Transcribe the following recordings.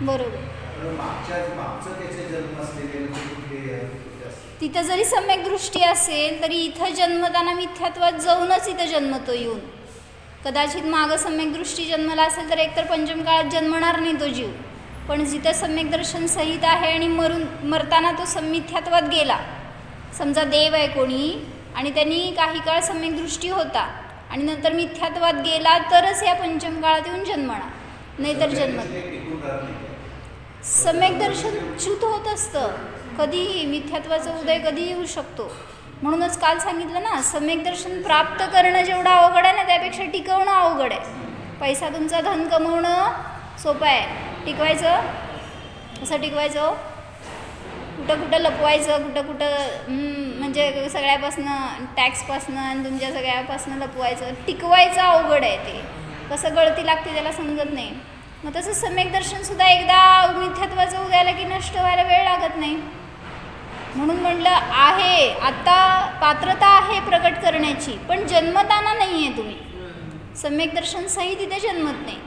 बरोबर. तिथं जरी सम्यक दृष्टी असेल तरी इथं जन्मताना मिथ्यात्वात जाऊनच इथं जन्मतो येऊन. कदाचित मागं सम्यक दृष्टी जन्मला असेल तर एकतर पंचम काळात जन्मणार नाही तो जीव, पण जिथं सम्यक दर्शन सहित आहे आणि मरताना तो मिथ्यात्वात गेला, समजा देव आहे कोणी आणि त्यांनी काही काळ सम्यक दृष्टी होता आणि नंतर मिथ्यात्वात गेला तरच या पंचम काळात येऊन जन्मणार, नाहीतर जन्मत. सम्यक दर्शन च्युत होत असतं, कधीही मिथ्यात्वाचा उदय कधी येऊ शकतो. म्हणूनच काल सांगितलं ना, सम्यक दर्शन प्राप्त करणं जेवढं अवघड आहे ना त्यापेक्षा टिकवणं अवघड आहे. पैसा तुमचा धन कमवणं सोपं आहे, टिकवायचं कसं टिकवायचं, कुठं कुठं लपवायचं, कुठं कुठं म्हणजे सगळ्यापासनं टॅक्सपासनं आणि तुमच्या सगळ्यापासनं लपवायचं, टिकवायचं अवघड आहे. ते कसं गळती लागते त्याला समजत नाही. मग तसं सम्यक दर्शनसुद्धा एकदा मिथ्यात्वाचं उद्याला की नष्ट व्हायला वेळ लागत नाही. म्हणून म्हटलं आहे आता पात्रता आहे प्रकट करण्याची, पण जन्मताना नाही आहे तुम्ही. सम्यक दर्शन सहित तिथे जन्मत नाही.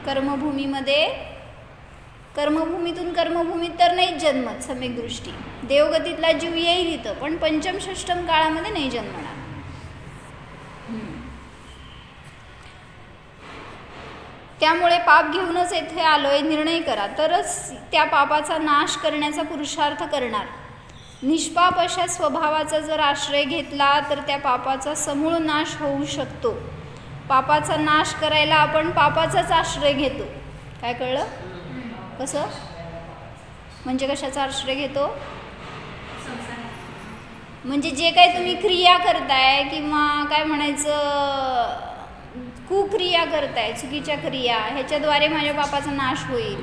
कर्मभूमीतून कर्मभूमीत तर नाहीच जन्मत सम्यक दृष्टी. देवगतीतला जीव येईल इथं, पण पंचम षष्टम काळामध्ये नाही जन्मणार. त्यामुळे पाप घेऊनच येथे आलोय निर्णय करा, तरच त्या पापाचा नाश करण्याचा पुरुषार्थ करणार. निष्पाप अशा स्वभावाचा जर आश्रय घेतला तर त्या पापाचा समूळ नाश होऊ शकतो. पापाचा नाश करायला आपण पापाचाच आश्रय घेतो. काय कळलं? कसं म्हणजे कशाचा आश्रय घेतो? म्हणजे जे काही तुम्ही क्रिया करताय किंवा काय म्हणायचं कुक्रिया करताय, चुकीच्या क्रिया, ह्याच्याद्वारे माझ्या पापाचा नाश होईल,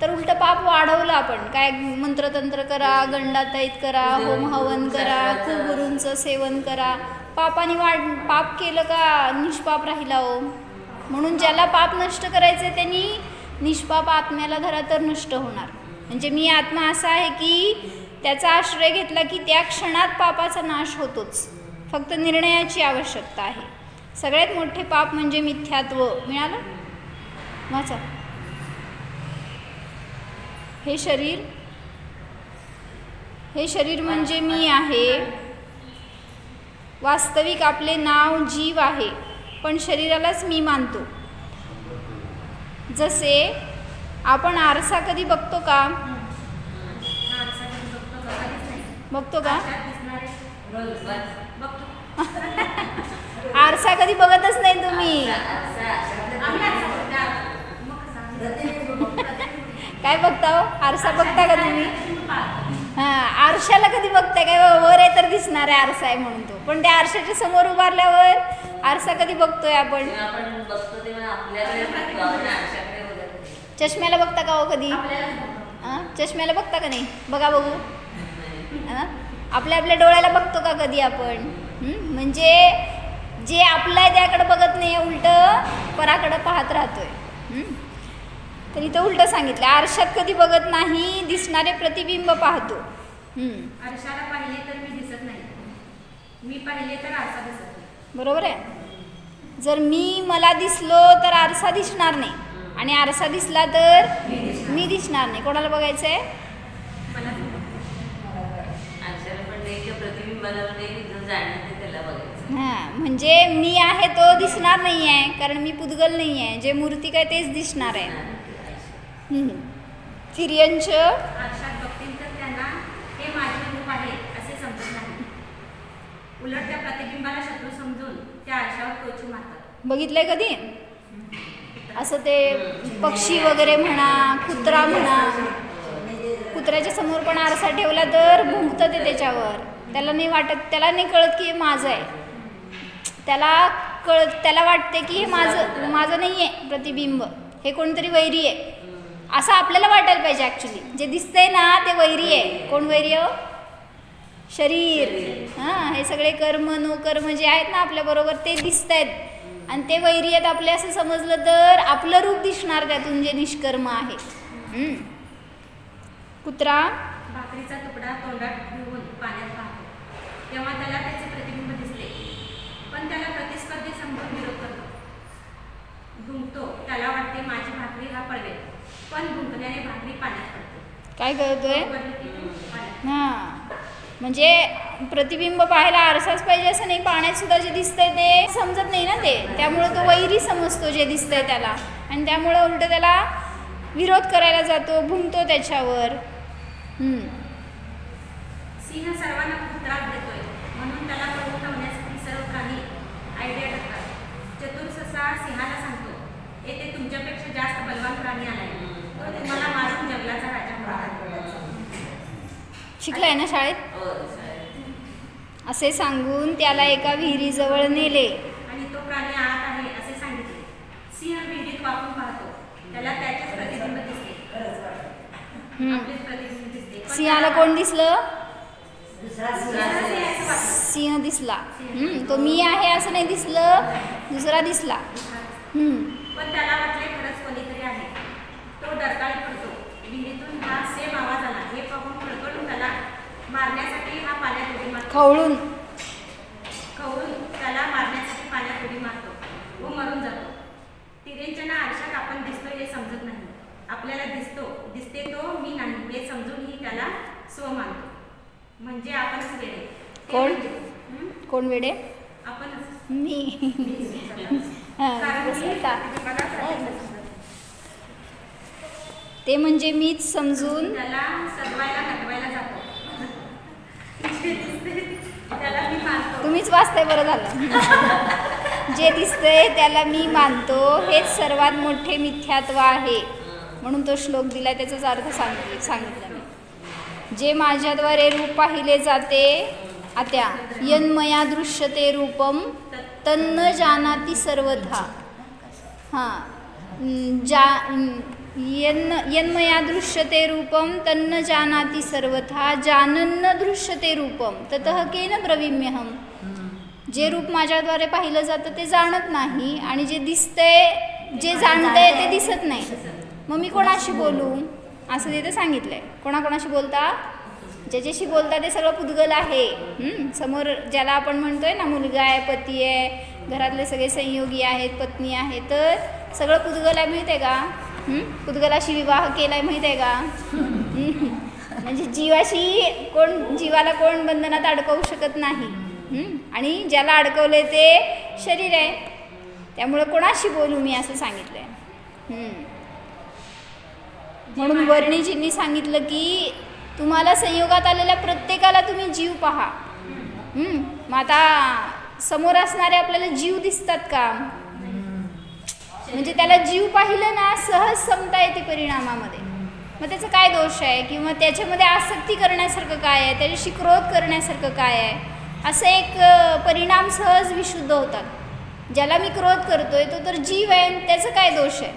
तर उलटं पाप वाढवलं आपण. काय मंत्रतंत्र करा, गंडाताईत करा, होम हवन करा, कुगुरूंचं सेवन करा, पापाने पाप केलं का निष्पाप राहिला हो. म्हणून ज्याला पाप नष्ट करायचे त्यांनी निष्पाप आत्म्याला धरा तर नष्ट होणार. म्हणजे मी आत्मा असा आहे की त्याचा आश्रय घेतला की त्या क्षणात पापाचा नाश होतोच. फक्त निर्णयाची आवश्यकता आहे. सगळ्यात मोठे पाप म्हणजे मिथ्यात्व. मिळालं? वाचा. हे शरीर म्हणजे मी आहे. वास्तविक आपले नाव जीव आहे, पण शरीरालाच मी मानतो. जसे आपण आरसा कधी बघतो का? बघतो का? आरसा कधी बघतच नाही तुम्ही. काय बघता हो? आरसा बघता का तुम्ही? हां, आरशाला कधी बघताय काय? वर आहे तर दिसणार आहे आरसा आहे म्हणून तो, पण त्या आरशाच्या समोर उभारल्यावर आरसा कधी बघतोय आपण? चष्म्याला बघता का हो कधी? चष्म्याला बघता का नाही? बघा बघू. आपल्या डोळ्याला बघतो का कधी आपण? म्हणजे जे आपलं आहे त्याकडे बघत नाही, उलटं पराकडं पाहत राहतोय. तर इथं उलटं सांगितलं, आरशात कधी बघत नाही, दिसणारे प्रतिबिंब पाहतो. आरशाला पाहिले तर मी दिसत नाही, मी पाहिले तर आरसा दिसत नाही. बरोबर आहे. जर मला दिसलो तर आरसा दिसणार नाही, आणि आरसा दिसला तर मी दिसणार नाही. कोणाला बघायचं आहे? हां, म्हणजे मी आहे तो दिसणार नाही आहे, कारण मी पुद्गल नाही आहे. जे मूर्तिक आहे तेच दिसणार आहे. तिर्यंच आरशात बघतील तर त्यांना हे माझे रूप आहे असे समजत नाही. उलट त्या प्रतिबिंबाला शत्रू समजून त्या आरशावर टोचू मारतात. बघितलंय कधी असं? ते पक्षी वगैरे म्हणा, कुत्रा म्हणा, कुत्र्याच्या समोर पण आरसा ठेवला तर भुंकतं ते त्याच्यावर. त्याला नाही वाटत, त्याला नाही कळत की हे माझं आहे. त्याला वाटते की हे माझं नाही आहे प्रतिबिंब, हे कोणतरी वैरी आहे असं आपल्याला वाटायला पाहिजे. ॲक्च्युली जे दिसतंय ना ते वैरी आहे. कोण वैरी आहे? शरीर. हां, हे सगळे कर्म नो कर्म जे आहेत ना आपल्याबरोबर ते दिसत आहेत आणि ते वैरी आहेत आपले असं समजलं तर आपलं रूप दिसणार त्यातून जे निष्कर्म आहे. कुत्रा भाकरीचा तुकडा तोंडात घेऊन पाण्यात ते माझी भाकरी हा पळवेल, पण भुंकण्याने भाकरी पाण्यात पडते. काय करतोय? पाण्यात. हां, म्हणजे प्रतिबिंब पाहायला आरसाच पाहिजे असं नाही, पाण्यात सुद्धा जे दिसतंय ते समजत नाही ना ते, त्यामुळे तो वैरी समजतो जे दिसतंय त्याला, आणि त्यामुळे उलट त्याला विरोध करायला जातो, भुंकतो त्याच्यावर. सिंह सर्वांना खूप त्रास देतोय, म्हणून त्याला पळवून लावण्यासाठी सर्व प्राणी आयडिया टाकतात. चतुर ससा सिंहाला सांगतो, येथे तुमच्यापेक्षा जास्त बलवान प्राणी आलाय, तो तुम्हाला मारून जंगलाचा राजा होणार. शिकलाय ना शाळेत? असे सांगून त्याला एका विहिरीजवळ नेले. आणि तो प्राणी आत आहे असे सांगितले. सिंह विहिरीत वाकून पाहतो, त्याला त्याचेच प्रतिबिंब दिसते. आपलेच प्रतिबिंब दिसते. पण सिंहाला कोण दिसलं? दुसरा सिंह दिसला. तो मी आहे असं नाही दिसलं, दुसरा दिसला. पण त्याला वाटले खरंच कोणीतरी आहे. तो डरकाळी पडतो. विहिरीतून हा सेम आवाज आला हे पाहून खळखळून त्याला मारण्यासाठी हा पाण्यात उडी मारतो. खवळून त्याला मारण्यासाठी पाण्यात उडी मारतो व मरून जातो. तिरेंच्या आरशात आपण दिसतो हे समजत नाही. आपल्याला दिसते तो मी नाही हे समजूनही त्याला स्व मानतो. म्हणजे आपणच वेडे. कोण वेडे? आपणच. मी. कारण ते म्हणजे मीच समजून त्याला सजवायला नटवायला जातो. त्याला मी मानतो. तुम्हीच वाचताय, बरं झालं. जे दिसतंय त्याला मी मानतो हेच सर्वात मोठे मिथ्यात्व आहे, म्हणून तो श्लोक दिलाय. त्याचाच अर्थ सांगितला मी. जे माझ्याद्वारे रूप पाहिले जाते आत्या, यन्मया दृश्यते रूपम तन्न जानाति सर्वथा. यन्मया दृश्यते रूपम तन्न जानाति सर्वथा जानन्न दृश्यते रूपम ततः केन ब्रवीम्यहम. जे रूप माझ्याद्वारे पाहिलं जातं ते जाणत नाही, आणि जे दिसतंय जे जाणतंय ते दिसत नाही. मग मी कोणाशी बोलू असं तिथे सांगितलंय. कोणाकोणाशी बोलता? ज्याच्याशी बोलता ते सगळं पुद्गल आहे. समोर ज्याला आपण म्हणतोय ना मुलगा आहे, पती आहे, घरातले सगळे संयोगी आहेत, पत्नी आहे, तर सगळं पुद्गल आहे. माहीत आहे का? पुद्गलाशी विवाह केलाय माहीत आहे का? म्हणजे जीवाला कोण बंधनात अडकवू शकत नाही, आणि ज्याला अडकवलंय ते शरीर आहे. त्यामुळे कोणाशी बोलू मी असं सांगितलंय. म्हणून वर्णिजींनी सांगितलं की तुम्हाला संयोगात आलेल्या प्रत्येकाला तुम्ही जीव पहा. मग आता समोर असणारे आपल्याला जीव दिसतात का? म्हणजे त्याला जीव पाहिलं ना सहज समता येते परिणामामध्ये. मग त्याचा काय दोष आहे, किंवा त्याच्यामध्ये आसक्ती करण्यासारखं काय आहे, त्याच्याशी क्रोध करण्यासारखं काय आहे, असं एक परिणाम सहज विशुद्ध होतात. ज्याला मी क्रोध करतोय तो तर जीव आहे, त्याचं काय दोष आहे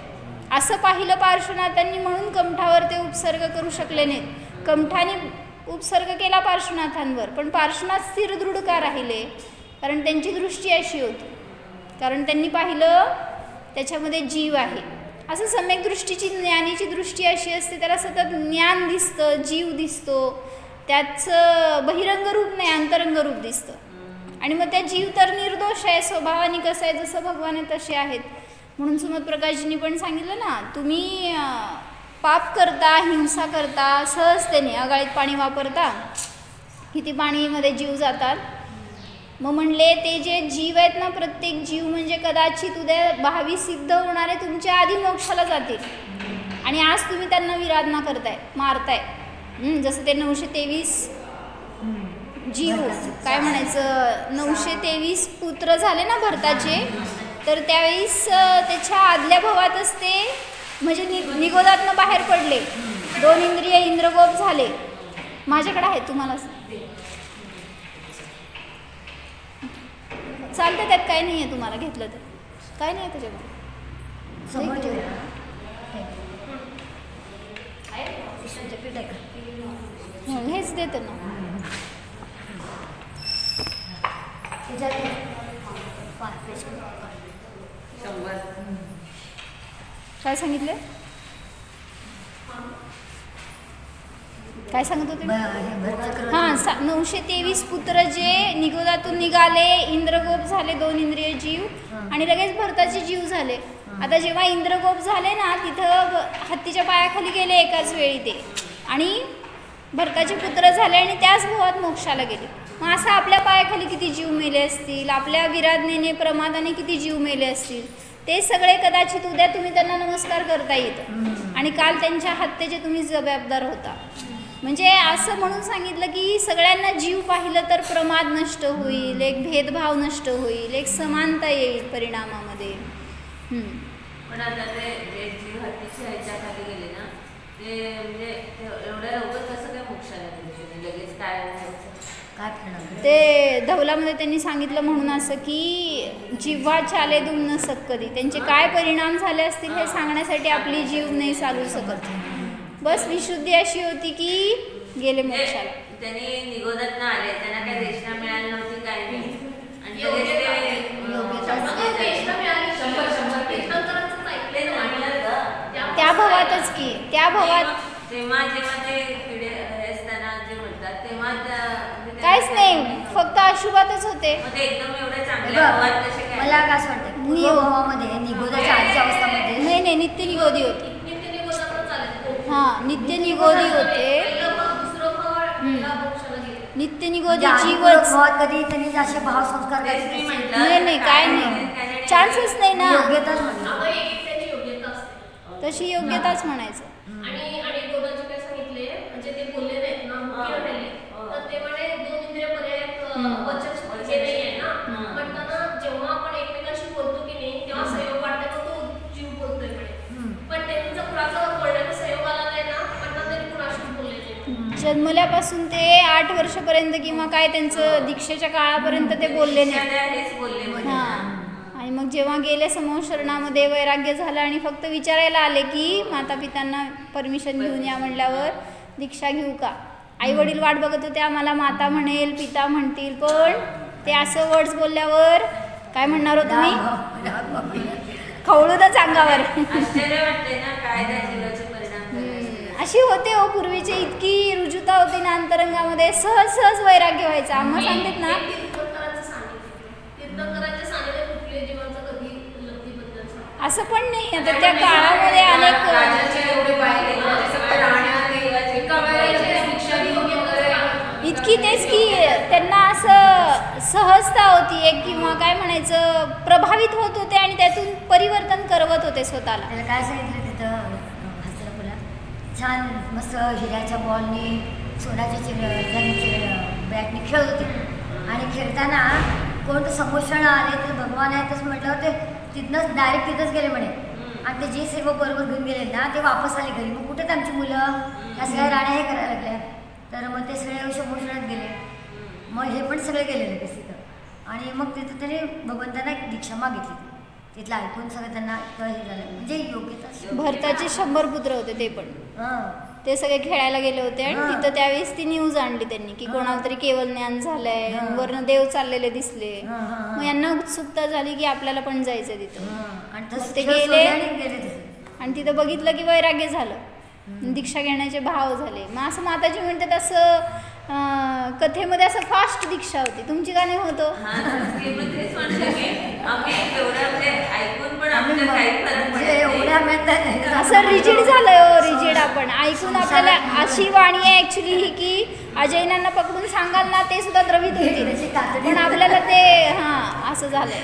असं पाहिलं पार्श्वनाथांनी. म्हणून कंठावर ते उपसर्ग करू शकले नाहीत. कंठाने उपसर्ग केला पार्श्वनाथांवर, पण पार्श्वनाथ स्थिर दृढ का राहिले? कारण त्यांची दृष्टी अशी होती, कारण त्यांनी पाहिलं त्याच्यामध्ये जीव आहे. असं सम्यक दृष्टीची, ज्ञानीची दृष्टी अशी असते, त्याला सतत ज्ञान दिसतं, जीव दिसतो, त्याचं बहिरंग रूप नाही अंतरंग रूप दिसतं. आणि मग त्या जीव तर निर्दोष आहे, स्वभावाने कसं आहे, जसं भगवान आहे तसे आहेत. म्हणून सुमत प्रकाशजींनी पण सांगितलं ना, तुम्ही पाप करता, हिंसा करता, सहजतेने अगाळीत पाणी वापरता, किती पाणीमध्ये जीव जातात. मग म्हणले ते जे जीव आहेत ना, प्रत्येक जीव म्हणजे कदाचित उद्या भावी सिद्ध होणारे तुमच्या आधी मोक्षाला जातील, आणि आज तुम्ही त्यांना विराधना करताय, मारताय. जसं ते 923 जीव, काय म्हणायचं, 923 पुत्र झाले ना भरताचे, तर त्यावेळेस त्याच्या आदल्या भवातच ते म्हणजे निगोदातनं बाहेर पडले, 2 इंद्रिय इंद्रगोप झाले. माझ्याकडे आहे, तुम्हाला चालतं, त्यात काय नाही आहे, तुम्हाला घेतलं तर काय नाही आहे त्याच्यामध्ये. हेच देतं ना. काय सांगितलं? काय सांगत होते? हां, 923 पुत्र जे निगोदातून निघाले, इंद्रगोप झाले, 2 इंद्रिय जीव, आणि लगेच भरताचे जीव झाले. आता जेव्हा इंद्रकोप झाले ना तिथं हत्तीच्या पायाखाली गेले एकाच वेळी ते, आणि भरताचे पुत्र झाले आणि त्याच भवात मोक्षाला गेले. मग असं आपल्या पायाखाली किती जीव मेले असतील, आपल्या विराधनेने प्रमादाने किती जीव मेले असतील, ते सगळे कदाचित उद्या तुम्ही त्यांना नमस्कार करता येतं, आणि काल त्यांच्या हत्येचे तुम्ही जबाबदार होता. म्हणजे असं म्हणून सांगितलं की सगळ्यांना जीव पाहिलं तर प्रमाद नष्ट होईल, एक भेदभाव नष्ट होईल, एक समानता येईल परिणामामध्ये. पण आता ते जे जीव हत्तीच्या ह्याच्याखाली गेले ना, ते म्हणजे एवढ्या लवकर कसं काय मोक्षाला गेले, लगेच काय ते धवलामध्ये त्यांनी सांगितलं म्हणून असं की जिव्हा चाले दुम न सकदी, त्यांचे काय परिणाम झाले असतील हे सांगण्यासाठी आपली जीव नाही चालू शकत. बस विशुद्धी अशी होती की गेले मोक्षाला. त्यांनी निगोदात आले, त्यांना काही देशना मिळाली नव्हती, काय नाही, आणि त्या भवातच की त्या भवात जेव्हा जेव्हा ते किडे असताना जे म्हणतात तेव्हा काहीच नाही, फक्त अशुभातच होते. ते एकदम एवढे चांगले भवात कसे काय? मला काय असं वाटतं पूर्वभावामध्ये निगोदाच्या आजच्या अवस्थामध्ये नाही नित्य निगोदी होती. नित्य निगोदी होते. नित्य निगोदी जीवच कधी त्यांनी असे भाव संस्कार नाही काय नाही, चान्सच नाही ना, तशी योग्यताच म्हणायचं. आणि गोदाचे काय सांगितले, म्हणजे ते बोलले नाहीत ना, मुख्य म्हणाले तर ते म्हणे दोन इंद्रिय पर्यायात वचन हे नाही आहे ना, म्हणताना जेव्हा आपण एकमेकांशी बोलतो की नाही तेव्हा सहयोग वाटण्याचा तो जीव बोलतोय म्हणे, पण त्यांचा कुणाचा बोलण्याचा सहयोग आला नाही ना, म्हणतात त्यांनी कुणाशीच बोलले नाही. जन्मल्यापासून ते 8 वर्षापर्यंत किंवा काय त्यांचं दीक्षेच्या काळापर्यंत ते बोलले नाही. हां, आणि मग जेव्हा गेले समूह शरणामध्ये वैराग्य झालं आणि फक्त विचारायला आले की माता पित्यांना परमिशन घेऊन या म्हणल्यावर दीक्षा घेऊ का, आई वडील वाट बघत होते आम्हाला माता म्हणेल पिता म्हणतील, पण ते असं वर्ड्स बोलल्यावर काय म्हणणार हो तुम्ही, खवळूनच अंगावर. आश्चर्य वाटते ना काय त्या जीवाचे परिणाम अशी होते हो पूर्वीचे, इतकी रुजुता होती ना अंतरंगामध्ये, सहज सहज वैराग्य व्हायचं. आम्हा सांगतात ना असं पण नाही, आता त्या काळामध्ये अनेक इतकी तेच की त्यांना असं सहजता होती एक, किंवा काय म्हणायचं प्रभावित होत होते आणि त्यातून परिवर्तन करवत होते स्वतःला. त्याला काय सांगितलं तिथं हस्तपुरात छान मस्त हिऱ्याच्या बॉलनी सोन्याच्या बॅटने खेळत होते, आणि खेळताना कोणतं समोषण आले तर भगवान आहे तसं म्हटलं ते तिथनंच डायरेक्ट तिथंच गेले म्हणे, आणि ते जे सर्व बरोबर घेऊन गेले ना ते वापस आले घरी. मग कुठेच आमची मुलं ह्या सगळ्या राण्या हे करायला लागल्या, तर मग ते सगळे समोषणात गेले. मग हे पण सगळे गेलेले ते तिथं, आणि मग तिथं त्याने भगवंतांना एक दीक्षा मागितली. तिथलं ऐकून सगळं त्यांना हे झालं, म्हणजे योग्यता. भरताचे 100 पुत्र होते, ते पण ते सगळे खेळायला गेले होते, आणि तिथं त्यावेळेस ती न्यूज आणली त्यांनी की कोणाला तरी केवळ ज्ञान झालंय, वर्ण देव चाललेले दिसले. मग यांना उत्सुकता झाली की आपल्याला पण जायचं तिथं, आणि ते गेले आणि तिथं बघितलं की वैराग्य झालं, दीक्षा घेण्याचे भाव झाले. मग असं माताजी म्हणतात असं कथेमध्ये असं फास्ट दीक्षा होती, तुमची का नाही होतो? असं रिजिड झालंय हो, रिजिड. आपण ऐकून आपल्याला अशी वाणी आहे ऍक्च्युली ही की अजैनांना पकडून सांगाल ना ते सुद्धा द्रवित होतील, पण आपल्याला ते असं झालंय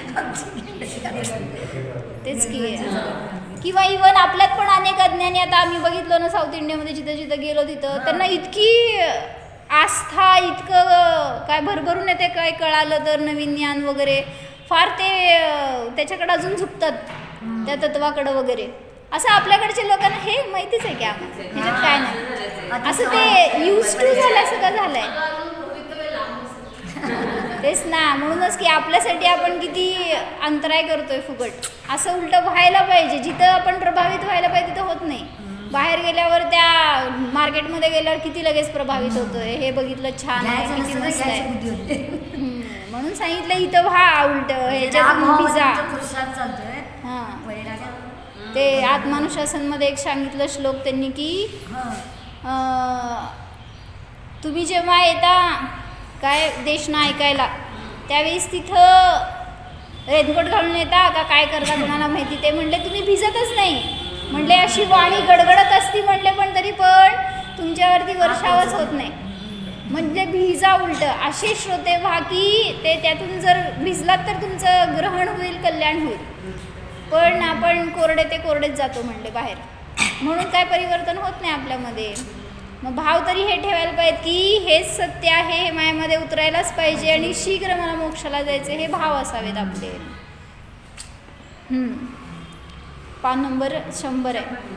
तेच की. किंवा इव्हन आपल्यात पण अनेक अज्ञानी, आता आम्ही बघितलो ना साऊथ इंडियामध्ये जिथं जिथं गेलो तिथं त्यांना इतकी आस्था, इतकं काय भरभरून येते, काय कळालं तर नवीन ज्ञान वगैरे, फार ते त्याच्याकडे अजून झुकतात त्या तत्वाकडं वगैरे. असं आपल्याकडच्या लोकांना हे माहितीच आहे की आम्हाला ह्याच्यात काय नाही, असं ते यूज टू झाल्यासारखं झालंय. तेच ना, म्हणूनच की आपल्यासाठी आपण किती अंतराय करतोय फुकट. असं उलटं व्हायला पाहिजे, जिथं आपण प्रभावित व्हायला पाहिजे तिथं होत नाही. बाहेर गेल्यावर त्या मार्केटमध्ये गेल्यावर किती लगेच प्रभावित होतोय, हे बघितलं छान आहे, किती मस्त आहे, म्हणून सांगितलं इथं व्हा उलट ह्याच्यातून पिझ्झा. ते आत्मानुशासनमध्ये एक सांगितलं श्लोक त्यांनी की तुम्ही जेव्हा येता काय देशना ऐकायला, त्यावेळेस तिथं रेनकोट घालून येता का काय करता कोणाला माहिती. ते म्हणले तुम्ही भिजतच नाही, म्हणले अशी वाणी गडगडत असती म्हणले, पण तरी पण तुमच्यावरती वर्षावच होत नाही, म्हणजे भिजा उलट. असे श्रोते व्हा की ते त्यातून जर भिजलात तर तुमचं ग्रहण होईल, कल्याण होईल. पण आपण कोरडे ते कोरडेच जातो म्हणले बाहेर, म्हणून काय परिवर्तन होत नाही आपल्यामध्ये. मग भाव तरी हे ठेवायला पाहिजे की हेच सत्य आहे, हे मायामध्ये उतरायलाच पाहिजे आणि शीघ्र मला मोक्षाला जायचे, हे भाव असावेत आपले. पान नंबर 100 आहे.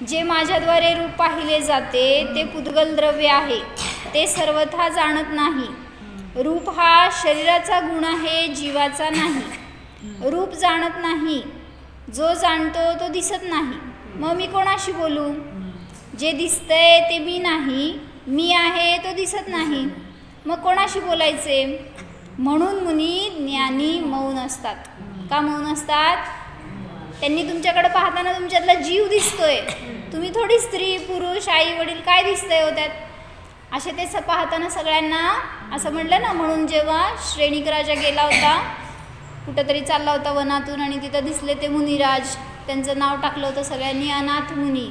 जे माझ्याद्वारे रूप पाहिले जाते ते पुद्गल द्रव्य आहे, ते सर्वथा जाणत नाही. रूप हा शरीराचा गुण आहे, जीवाचा नाही. रूप जाणत नाही, जो जाणतो तो दिसत नाही. मग मी कोणाशी बोलू? जे दिसतंय ते मी नाही, मी आहे तो दिसत नाही, मग कोणाशी बोलायचे? म्हणून मुनी ज्ञानी मौन असतात. का मौन असतात? त्यांनी तुमच्याकडे पाहताना तुमच्यातला जीव दिसतोय, तुम्ही थोडी स्त्री पुरुष आई वडील काय दिसतंय हो त्यात. असे ते पाहताना सगळ्यांना असं म्हणलं ना. म्हणून जेव्हा श्रेणिक राजा गेला होता, कुठंतरी चालला होता वनातून, आणि तिथं दिसले ते मुनिराज, त्यांचं नाव टाकलं होतं सगळ्यांनी अनाथ मुनी.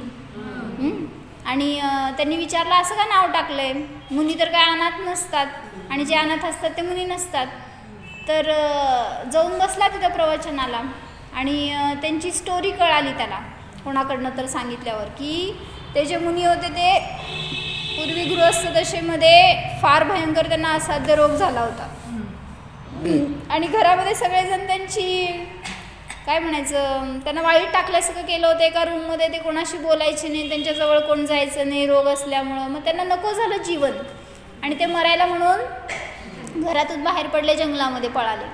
आणि त्यांनी विचारलं असं का नाव टाकलंय? मुनी तर काय अनाथ नसतात, आणि जे अनाथ असतात ते मुनी नसतात. तर जाऊन बसला तिथं प्रवचनाला, आणि त्यांची स्टोरी कळाली त्याला कोणाकडनं तर सांगितल्यावर, की ते जे मुनी होते ते पूर्वी गृहस्थ दशेमध्ये फार भयंकर त्यांना असाध्य रोग झाला होता, आणि घरामध्ये सगळेजण त्यांची काय म्हणायचं, त्यांना वाईट टाकल्यासारखं केलं होतं. एका रूममध्ये ते कोणाशी बोलायचे नाही, त्यांच्याजवळ कोण जायचं नाही रोग असल्यामुळं. मग त्यांना नको झालं जीवन, आणि ते मरायला म्हणून घरातून बाहेर पडले, जंगलामध्ये पळाले.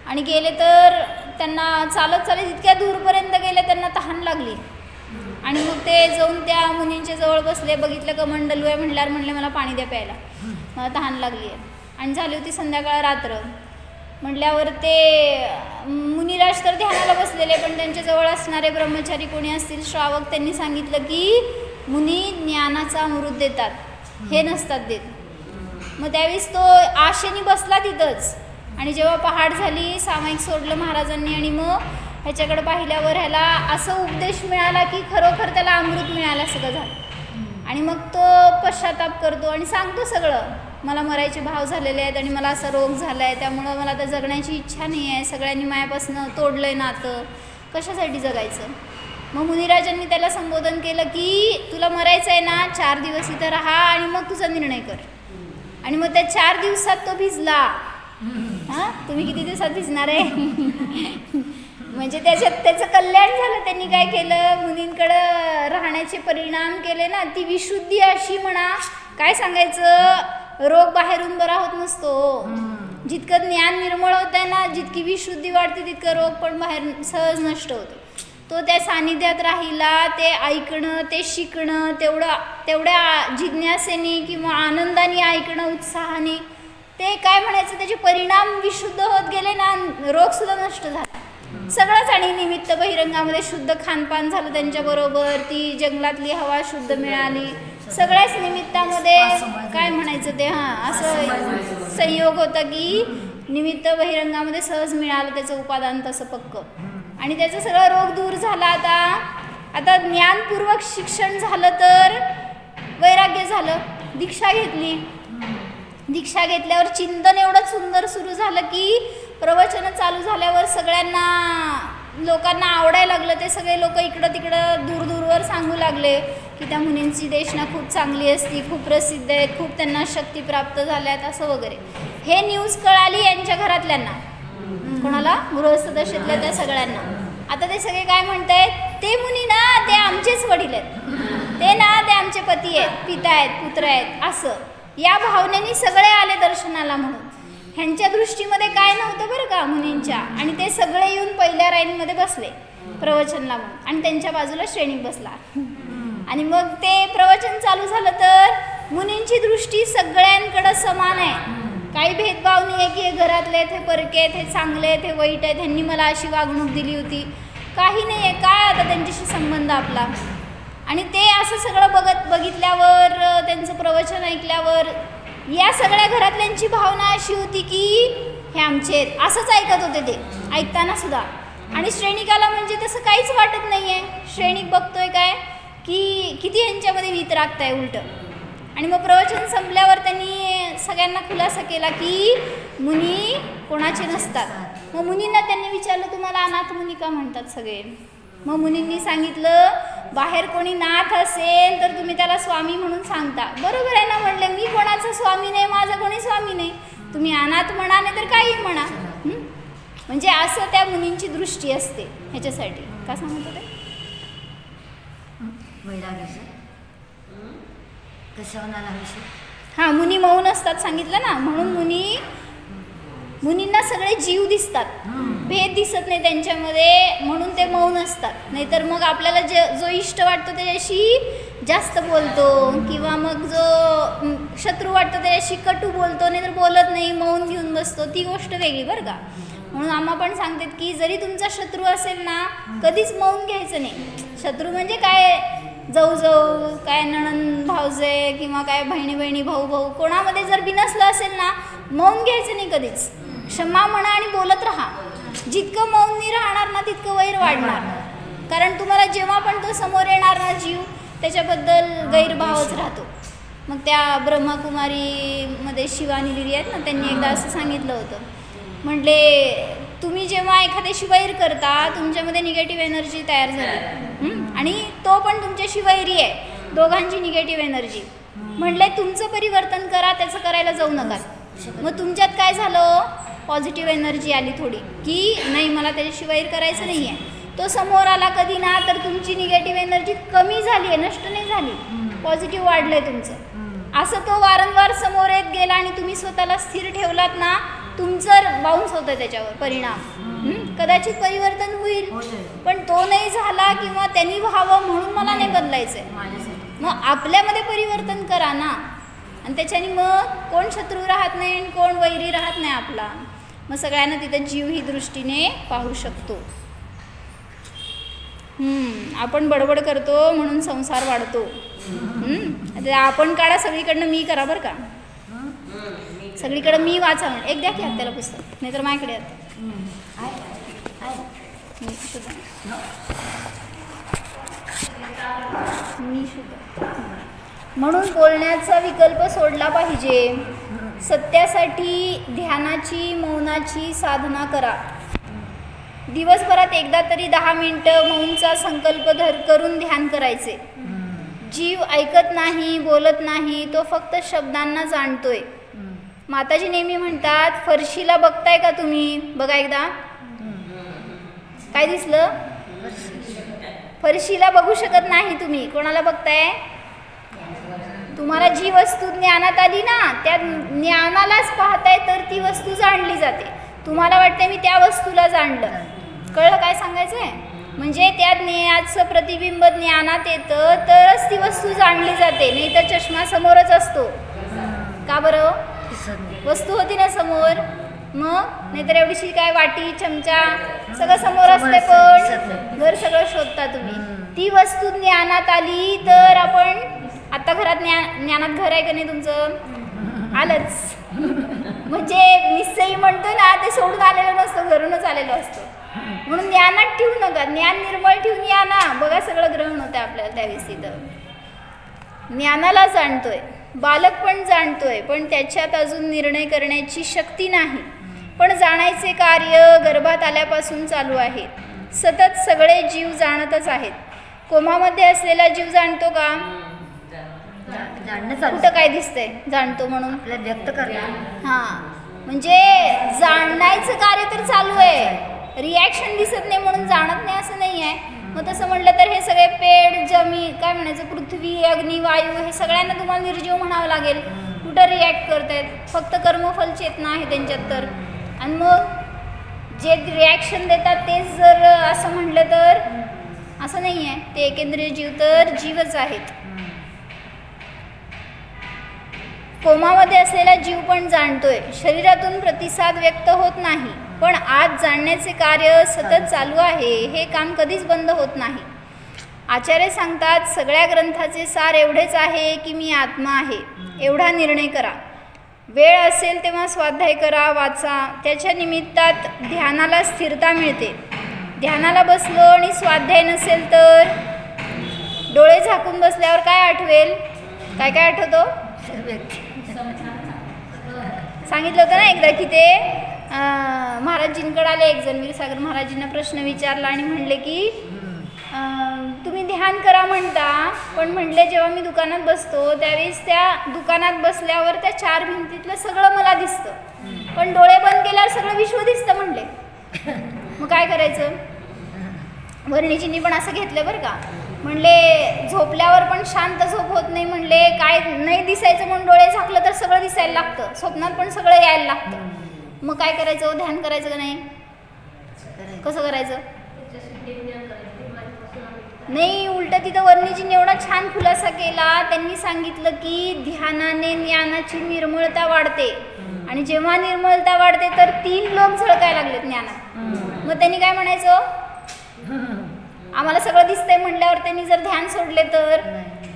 आणि गेले तर त्यांना चालत चालत इतक्या दूरपर्यंत गेले, त्यांना तहान लागली. आणि मग ते जाऊन त्या मुनींच्या जवळ बसले, बघितलं का मंडलू आहे म्हणल्यावर म्हणले मला पाणी द्या प्यायला, मला तहान लागली आहे. आणि झाली होती संध्याकाळ रात्र. म्हटल्यावर ते मुनिराज तर ध्यानाला बसलेले, पण त्यांच्याजवळ असणारे ब्रह्मचारी कोणी असतील श्रावक, त्यांनी सांगितलं की मुनी ज्ञानाचा अमृत देतात, हे नसतात देत. मग त्यावेळेस तो आशेने बसला तिथंच. आणि जेव्हा पहाट झाली, सामायिक सोडलं महाराजांनी, आणि मग ह्याच्याकडे पाहिल्यावर ह्याला असं उपदेश मिळाला की खरोखर त्याला अमृत मिळाल्यासारखं झालं. आणि मग तो पश्चाताप करतो आणि सांगतो सगळं, मला मरायचे भाव झालेले आहेत आणि मला असा रोग झाला आहे, त्यामुळं मला तर जगण्याची इच्छा नाही आहे, सगळ्यांनी मायापासून तोडलं आहे नातं, कशासाठी जगायचं. मग मुनिराजांनी त्याला संबोधन केलं की तुला मरायचं आहे ना, 4 दिवस इथं राहा आणि मग तुझा निर्णय कर. आणि मग त्या 4 दिवसात तो भिजला. हां, तुम्ही किती दिवसात भिजणार आहे? म्हणजे त्याचं कल्याण झालं. त्यांनी काय केलं, मुनींकडं राहण्याचे परिणाम केले ना. ती विशुद्धी अशी म्हणा, काय सांगायचं, रोग बाहेरून बरा होत नसतो. जितकं ज्ञान निर्मळ होत आहे ना, जितकी विशुद्धी वाढते तितकं रोग पण बाहेर सहज नष्ट होतो. तो त्या सानिध्यात राहिला, ते ऐकणं, ते शिकणं, तेवढ्या जिज्ञासेने किंवा आनंदाने ऐकणं, उत्साहाने, ते काय म्हणायचं, त्याचे परिणाम विशुद्ध होत गेले ना, रोगसुद्धा नष्ट झाला सगळंच. आणि निमित्त बहिरंगामध्ये शुद्ध खानपान झालं त्यांच्याबरोबर, ती जंगलातली हवा शुद्ध मिळाली. सगळ्याच निमित्तामध्ये काय म्हणायचं ते, हां, असं संयोग होता की निमित्त बहिरंगामध्ये सहज मिळालं त्याचं उपादान तसं पक्क. आणि त्याचं सगळं रोग दूर झाला. आता ज्ञानपूर्वक शिक्षण झालं तर वैराग्य झालं. दीक्षा घेतली, दीक्षा घेतल्यावर चिंतन एवढं सुंदर सुरू झालं की प्रवचन चालू झाल्यावर सगळ्यांना लोकांना आवडायला लागलं. ते सगळे लोक इकडं तिकडं दूरवर सांगू लागले की त्या मुनींची देशना खूप चांगली असती, खूप प्रसिद्ध आहेत, खूप त्यांना शक्ती प्राप्त झाल्यात, असं वगैरे. हे न्यूज कळाली यांच्या घरातल्यांना. कोणाला? गृहस्थ दशेतल्या त्या सगळ्यांना. आता ते सगळे काय म्हणतायत, ते मुनी ना ते आमचेच वडील आहेत, ते ना ते आमचे पती आहेत, पिता आहेत, पुत्र आहेत, असं या भावनेने सगळे आले दर्शनाला. म्हणून ह्यांच्या दृष्टीमध्ये काय नव्हतं बरं का मुनींच्या. आणि ते सगळे येऊन पहिल्या लाईनमध्ये बसले प्रवचनला म्हणून, आणि त्यांच्या बाजूला श्रेणिक बसला. आणि मग ते प्रवचन चालू झालं तर मुनींची दृष्टी सगळ्यांकडं समान आहे. काही भेदभाव नाही आहे की हे घरातले आहेत, हे परके आहेत, हे चांगले आहेत, हे वाईट आहेत, ह्यांनी मला अशी वागणूक दिली होती, काही नाही आहे. काय आता त्यांच्याशी संबंध आपला. आणि ते असं सगळं बघितल्यावर, त्यांचं प्रवचन ऐकल्यावर या सगळ्या घरातल्यांची भावना अशी होती की हे आमचे आहेत, असंच ऐकत होते ते ऐकताना सुद्धा. आणि श्रेणिकाला म्हणजे तसं काहीच वाटत नाही आहे. श्रेणिक बघतोय काय की किती यांच्यामध्ये वितरागत आहे उलटं. आणि मग प्रवचन संपल्यावर त्यांनी सगळ्यांना खुलासा केला की मुनी कोणाचे नसतात. मग मुनींना त्यांनी विचारलं तुम्हाला अनाथ मुनी का म्हणतात सगळे. मग मुनींनी सांगितलं बाहेर कोणी नाथ असेल तर तुम्ही त्याला स्वामी म्हणून सांगता. बरोबर आहे ना म्हणले, मी कोणाचा स्वामी नाही, माझा कोणी स्वामी नाही, तुम्ही अनाथ म्हणा नाही तर काही म्हणा. म्हणजे असं त्या मुनींची दृष्टी असते ह्याच्यासाठी. का सांगत होते? हां, मुनी मौन असतात सांगितलं ना, म्हणून मुनींना सगळे जीव दिसतात, भेद दिसत नाही त्यांच्यामध्ये, म्हणून ते मौन असतात. नाहीतर मग आपल्याला जो इष्ट वाटतो त्याच्याशी जास्त बोलतो, किंवा मग जो शत्रू वाटतो त्याच्याशी कटू बोलतो, नाहीतर बोलत नाही, मौन घेऊन बसतो, ती गोष्ट वेगळी बरं का. म्हणून आम्हा पण सांगतात की जरी तुमचा शत्रू असेल ना कधीच मौन घ्यायचं नाही. शत्रू म्हणजे काय, जाऊ काय नणंद भावजे किंवा काय बहिणी बहिणी भाऊ भाऊ कोणामध्ये जर बिनसलं असेल ना मौन घ्यायचं नाही कधीच. क्षमा म्हणा आणि बोलत राहा. जितकं मौनी राहणार ना तितकं वैर वाढणार. कारण तुम्हाला जेव्हा पण तो समोर येणार ना जीव त्याच्याबद्दल गैरभावच राहतो. मग त्या ब्रह्मकुमारीमध्ये शिवानी दिली आहेत ना, त्यांनी एकदा असं सांगितलं होतं, म्हटले तुम्ही जेव्हा एखाद्याशी वैर करता तुमच्यामध्ये निगेटिव्ह एनर्जी तयार झाली आणि तो पण तुमच्याशी वैरी आहे, दोघांची निगेटिव्ह एनर्जी. म्हटले तुमचं परिवर्तन करा, त्याचं करायला जाऊ नका. मग तुमच्यात काय झालं, पॉझिटिव्ह एनर्जी आली थोडी की नाही मला त्याच्याशी वैर करायचं नाही आहे. तो समोर आला कधी ना तर तुमची निगेटिव्ह एनर्जी कमी झाली आहे, नष्ट नाही झाली, पॉझिटिव्ह वाढलं आहे तुमचं. असं तो वारंवार समोर येत गेला आणि तुम्ही स्वतःला स्थिर ठेवलात ना तुमचं बाउन्स होतं त्याच्यावर परिणाम. कदाचित परिवर्तन होईल पण तो नाही झाला किंवा त्यांनी व्हावं म्हणून मला नाही बदलायचं आहे. मग आपल्यामध्ये परिवर्तन करा ना, आणि त्याच्याने मग कोण शत्रू राहत नाही आणि कोण वैरी राहत नाही आपला. मग सगळ्यांना तिथं जीव ही दृष्टीने पाहू शकतो. आपण बडबड करतो म्हणून संसार वाढतो. आपण काढा सगळीकडनं मी करा बरं का, सगळीकडे मी वाचा म्हण. एक द्या की हात त्याला पुस्तक, नाहीतर माझ्याकडे आता मी शुद्ध. म्हणून बोलण्याचा विकल्प सोडला पाहिजे. सत्यासाठी ध्यानाची मौनाची साधना करा. दिवसभरात एकदा तरी 10 मिनिटं मौनचा संकल्प करून ध्यान करायचे. जीव ऐकत नाही, बोलत नाही, तो फक्त शब्दांना जाणतोय. माताजी नेहमी म्हणतात फरशीला बघताय का तुम्ही, बघा एकदा काय दिसलं. फरशीला बघू शकत नाही तुम्ही, कोणाला बघताय. तुम्हाला जी वस्तू ज्ञानात आली ना त्या ज्ञानालाच पाहताय तर ती वस्तू जाणली जाते. तुम्हाला वाटते मी त्या वस्तूला जाणलं, कळलं काय सांगायचंय. म्हणजे त्या ज्ञानाचं प्रतिबिंब ज्ञानात येतं तरच ती वस्तू जाणली जाते, नाही तर चष्मा समोरच असतो. का बरं, वस्तू होती ना समोर, मग नाहीतर एवढीशी काय वाटी चमचा सगळं समोर असते पण घर सगळं शोधता तुम्ही. ती वस्तू ज्ञानात आली तर आपण आता घरात ज्ञानात घर आहे का नाही तुमचं, आलंच. म्हणजे निश्चयी म्हणतो ना ते सोडून आलेलं नसतं, घरूनच आलेलं असतं. म्हणून ज्ञानात ठेवू नका, ज्ञान निर्मळ ठेवून या ना, बघा सगळं ग्रहण होतं आपल्याला त्यावेळेस. तिथं ज्ञानाला जाणतोय, बालक पण जाणतोय पण त्याच्यात अजून निर्णय करण्याची शक्ती नाही. पण जाणायचे कार्य गर्भात आल्यापासून चालू आहे. सतत सगळे जीव जाणतच आहेत. कोमामध्ये असलेला जीव जाणतो का, कुठं काय दिसतंय जाणतो म्हणून आपल्याला व्यक्त करणं. हां, म्हणजे जाणायचं कार्य तर चालू आहे, रिॲक्शन दिसत नाही म्हणून जाणत नाही असं नाही आहे. मग तसं म्हटलं तर हे सगळे पेड जमीन काय म्हणायचं, पृथ्वी अग्नी वायू, हे सगळ्यांना तुम्हाला निर्जीव म्हणावं लागेल. कुठं रिॲक्ट करतायत, फक्त कर्मफल चेतना आहे त्यांच्यात तर. आणि मग जे रिॲक्शन देतात तेच जर असं म्हटलं तर असं नाही आहे, ते एकेंद्रिय जीव तर जीवच आहेत. कोमामध्ये असलेला जीव पण जाणतोय, शरीरातून प्रतिसाद व्यक्त होत नाही पण आत जाणण्याचे कार्य सतत चालू आहे. हे काम कधीच बंद होत नाही. आचार्य सांगतात सगळ्या ग्रंथाचे सार एवढेच आहे की मी आत्मा आहे, एवढा निर्णय करा. वेळ असेल तेव्हा स्वाध्याय करा, वाचा. त्याच्या निमित्तात ध्यानाला स्थिरता मिळते. ध्यानाला बसलो आणि स्वाध्याय नसेल तर डोळे झाकून बसल्यावर काय आठवेल? काय काय आठवतो? सांगितलं होतं ना एकदा की ते महाराजजींकडे आले एक जण. वीरसागर महाराजींना प्रश्न विचारला आणि म्हणले की तुम्ही ध्यान करा म्हणता, पण म्हणले जेव्हा मी दुकानात बसतो त्यावेळेस त्या दुकानात बसल्यावर त्या 4 भिंतीतलं सगळं मला दिसतं, पण डोळे बंद केल्यावर सगळं विश्व दिसतं म्हणले. मग काय करायचं? वर्णिजींनी पण असं घेतलं बरं का. म्हणले झोपल्यावर पण शांत झोप होत नाही. म्हणले काय नाही दिसायचं म्हणून डोळे झाकलं तर सगळं दिसायला लागतं, स्वप्नात पण सगळं यायला लागतं. मग काय करायचं? ध्यान करायचं का नाही? कसं करायचं? नाही, उलट तिथं वर्णिजींनी एवढा छान खुलासा केला. त्यांनी सांगितलं की ध्यानाने ज्ञानाची निर्मळता वाढते, आणि जेव्हा निर्मळता वाढते तर 3 लोक झळकायला लागले ज्ञानात. मग त्यांनी काय म्हणायचं? आम्हाला सगळं दिसतंय म्हणल्यावर त्यांनी जर ध्यान सोडले तर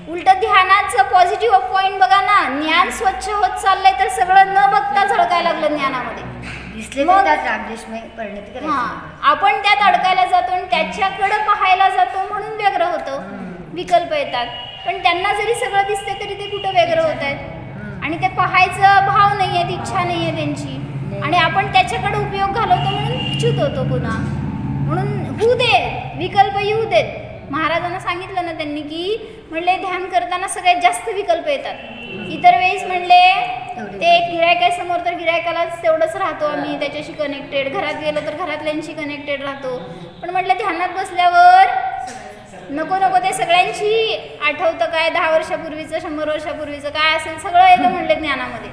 उलट ध्यानाचं पॉझिटिव्ह पॉईंट बघा ना. ज्ञान स्वच्छ होत चाललंय तर सगळं न बघता झळकायला लागलं ज्ञानामध्ये. मग आपण त्यात अडकायला जातो आणि त्याच्याकडं पाहायला जातो म्हणून व्यग्र होतं, विकल्प येतात. पण त्यांना जरी सगळं दिसते तरी ते कुठं व्यग्र होत आहेत, आणि ते पाहायचं भाव नाही आहेत, इच्छा नाही आहे त्यांची, आणि आपण त्याच्याकडे उपयोग घालवतो म्हणून च्युत होतो पुन्हा. म्हणून होऊ दे, विकल्प येऊ देत. महाराजांना सांगितलं ना त्यांनी की म्हणले ध्यान करताना सगळ्यात जास्त विकल्प येतात. इतर वेळेस म्हणले ते एक गिऱ्हाईक आहे समोर तर गिऱ्हाईकालाच तेवढंच राहतो आम्ही, त्याच्याशी कनेक्टेड. घरात गेलो तर घरातल्यांशी कनेक्टेड राहतो. पण म्हटलं ध्यानात बसल्यावर नको नको ते सगळ्यांची आठवतं. काय 10 वर्षापूर्वीचं, 100 वर्षापूर्वीचं काय असेल सगळं येतं म्हणले ज्ञानामध्ये.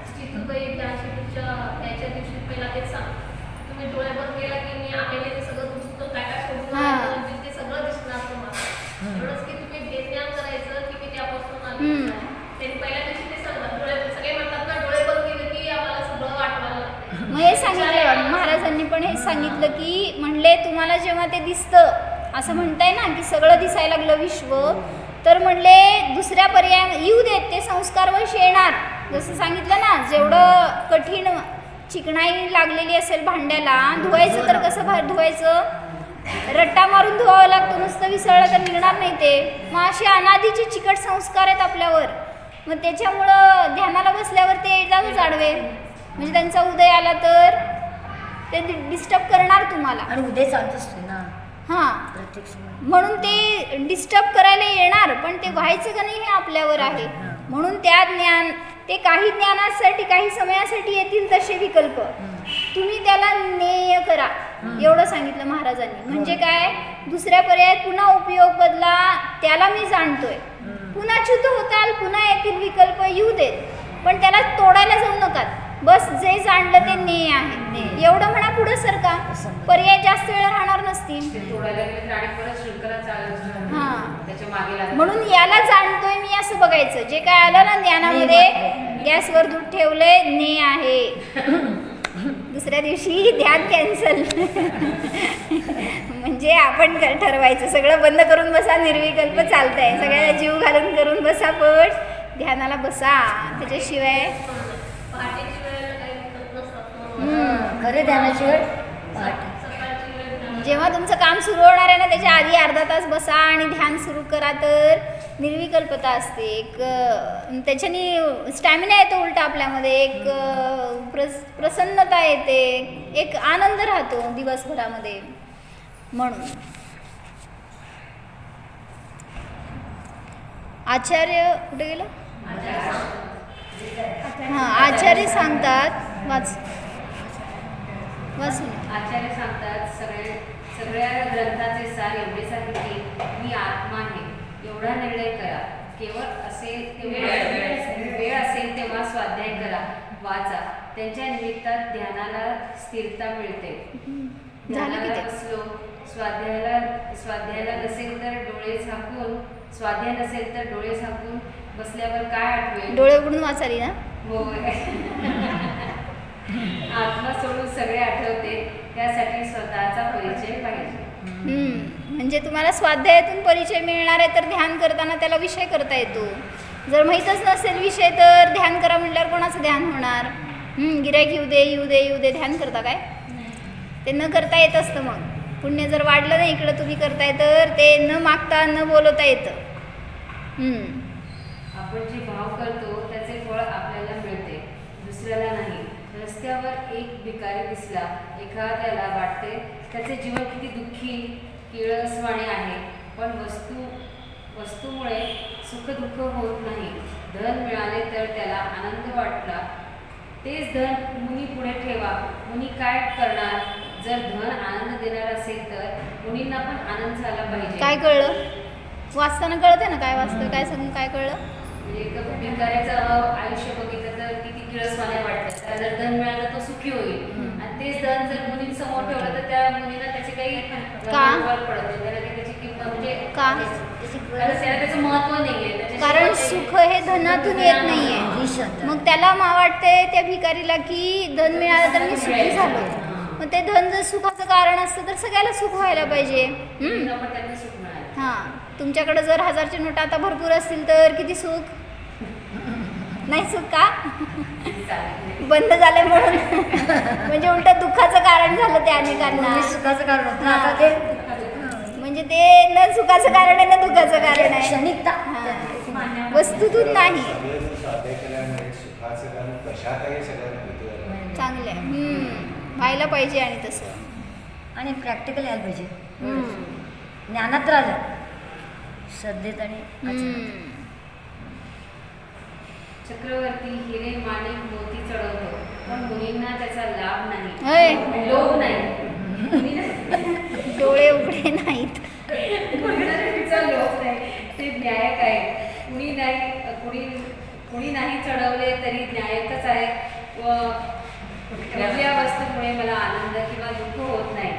तुम्ही डोळे बंद केला की मी आपल्याला ते सगळं दुसरं काय काय सोडून ते सगळं दिसणार तुम्हाला. एवढंच की तुम्ही हे ज्ञान करायचं की मी त्यापासून आले. त्यांनी पहिल्या दिवशी ते डोळे सगळे म्हणतात ना, डोळे बंद केले की आम्हाला सगळं आठवायला लागतं. मग हे सांगितलं महाराजांनी पण हेच सांगितलं की म्हणले तुम्हाला जेव्हा ते दिसतं असं म्हणताय ना की सगळं दिसायला लागलं विश्व, तर म्हणले दुसऱ्या पर्याय येऊ देत, ते संस्कार वश येणार. जसं सांगितलं ना, जेवढं कठीण चिकणाई लागलेली असेल भांड्याला, धुवायचं तर कसं बाहेर धुवायचं? रट्टा मारून धुवावं लागतो, नुसतं विसळलं तर निघणार नाही ते. मग असे अनादीचे चिकट संस्कार आहेत आपल्यावर. मग त्याच्यामुळं ध्यानाला बसल्यावर ते येतातच आडवे. म्हणजे त्यांचा उदय आला तर ते डिस्टर्ब करणार तुम्हाला. आणि उदय चालत असतो ना हां, म्हणून ते डिस्टर्ब करायला येणार, पण ते व्हायचं का नाही हे आपल्यावर आहे. म्हणून त्या ज्ञान ते काही ज्ञानासाठी काही समयासाठी येतील तसे विकल्प तुम्ही त्याला नेय करा, एवढं सांगितलं महाराजांनी. म्हणजे काय? दुसऱ्या पर्यायात पुन्हा उपयोग बदला, त्याला मी जाणतोय, पुन्हा च्युत होताल, पुन्हा येतील विकल्प येऊ देत, पण त्याला तोडायला जाऊ नका. बस जे जाणलं ते नेय आहे एवढं म्हणा. पुढं सरका, पर्याय जास्त वेळ राहणार नसतील. म्हणून याला जाणतोय मी असं बघायचं. जे काय आलं ना ज्ञानामध्ये, गॅसवर दूध ठेवलंय, ने आहे, दुसऱ्या दिवशी ध्यान कॅन्सल. म्हणजे आपण ठरवायचं सगळं बंद करून बसा, निर्विकल्प चालतंय, सगळ्याला जीव घालून करून बसा, पण ध्यानाला बसा. त्याच्याशिवाय खरे ध्यानाची वेळ जेव्हा तुमचं काम सुरू होणार आहे ना त्याच्या आधी अर्धा तास बसा आणि ध्यान सुरू करा, तर निर्विकल्पता असते. एक त्याच्याने स्टॅमिना येतो उलटा आपल्यामध्ये, एक प्रसन्नता येते, एक आनंद राहतो दिवसभरामध्ये. म्हणून आचार्य कुठे गेलं? हां, आचार्य सांगतात, आचार्य सांगतात सगळ्या ग्रंथाचे सार एवढेच आहे की मी आत्मा आहे एवढा निर्णय करा. केवळ वेळ असेल तेव्हा स्वाध्याय करा, वाचा. त्यांच्या निमित्तात ध्यानाला स्थिरता मिळते. ध्यानाला बसलो, स्वाध्यायाला नसेल तर डोळे झाकून, स्वाध्याय नसेल तर डोळे झाकून बसल्यावर काय आठवेल? डोळे उघडून वाचाली ना? हो. आत्मा सोडून सगळे आठवते, त्यासाठी स्वतःचा परिचय पाहिजे. म्हणजे तुम्हाला स्वाध्यायातून परिचय मिळणार आहे, तर ध्यान करताना त्याला विषय करता येतो. जर माहीतच नसेल विषय तर ध्यान करा म्हटल्यावर कोणाचं ध्यान होणार? गिऱ्हाईक येऊ दे येऊ दे येऊ दे, ध्यान करता काय? ते न करता येत असतं. मग पुण्य जर वाढलं नाही इकडं तुम्ही करताय तर ते न मागता न बोलवता येतं. आपण जे भाव करतो त्याचे फळ आपल्याला मिळते, दुसऱ्याला नाही. रस्त्यावर एक भिकारी दिसला, एखाद्याला वाटते त्याचे जीवन किती दुःखी किळसवाणे आहे, पण वस्तूमुळे सुखदुःख होत नाही. धन मिळाले तर त्याला आनंद वाटला, तेच धन मुनी पुढे ठेवा. मुनी काय करणार? जर धन आनंद देणार असेल तर मुनींना पण आनंद झाला पाहिजे. काय कळलं? वाचताना कळतंय ना काय वाचतं काय सांगून काय कळलं? म्हणजे एका भिकाऱ्याचं आयुष्य बघितलं तर किती किळसवाणे वाटतं. त्याला जर धन मिळालं तर सुखी होईल, आणि तेच धन जर मुलींसमोर ठेवलं तर त्या मुलीला त्याचे काही फरक पडत नाही. त्याला त्याची किंमत म्हणजे का? त्याचं महत्व नाहीये. कारण सुख हे धनातून येत नाहीये. मग त्याला वाटते त्या भिकारीला की धन मिळालं तर मी सुखी झालो. मग ते धन जर सुखाचं कारण असतं तर सगळ्याला सुख व्हायला पाहिजे. हां, तुमच्याकडे जर 1000ची नोट आता भरपूर असतील तर किती सुख? नाही सुख का? बंद झाले म्हणून म्हणजे उलट दुःखाचं कारण झालं त्या अनेकांना. सुखाचं कारण होतं आता ते म्हणजे ते न सुखाचं कारण आहे ना दुःखाचं कारण आहे. क्षणिकता वस्तूतून नाही. स्वाध्याय केल्यामुळे सुखाचं कारण कशातही सगळ्यांना चांगलं आहे. व्हायला पाहिजे आणि तसं आणि प्रॅक्टिकल यायला पाहिजे. ज्ञानात राहिलं श्रद्धेत आणि आचरणात. चक्रवर्ती हिरे माणिक मोती चढवतो, पण मुलींना त्याचा लाभ नाही, लोभ नाही. डोळे उघडे नाहीत. लोभ नाही, ते न्यायक आहे. कुणी नाही चढवले तरी न्यायकच आहे. व कुठल्या वस्तूमुळे मला आनंद किंवा दुःख होत नाही,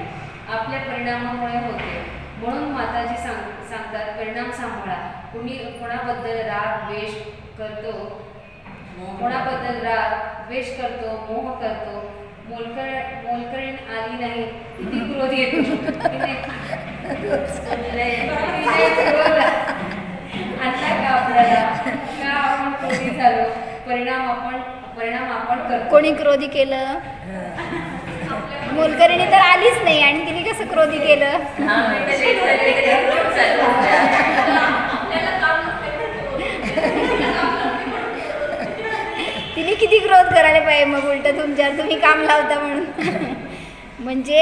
आपल्या परिणामामुळे होते. म्हणून माताजी सांगतात परिणाम सांभाळा. कोणाबद्दल राग द्वेष करतो, द्वेष करतो, मोह करतो. मोलकरीण आली नाही किती क्रोध येतो. आता का आपल्याला का आपण क्रोधी झालो? परिणाम आपण करतो. कोणी क्रोधी केलं? मोलकरीणी तर आलीच नाही आणि तिने कसं क्रोधी केलं? तिने किती क्रोध करायला पाहिजे मग उलट तुमच्यावर, तुम्ही काम लावता म्हणून. म्हणजे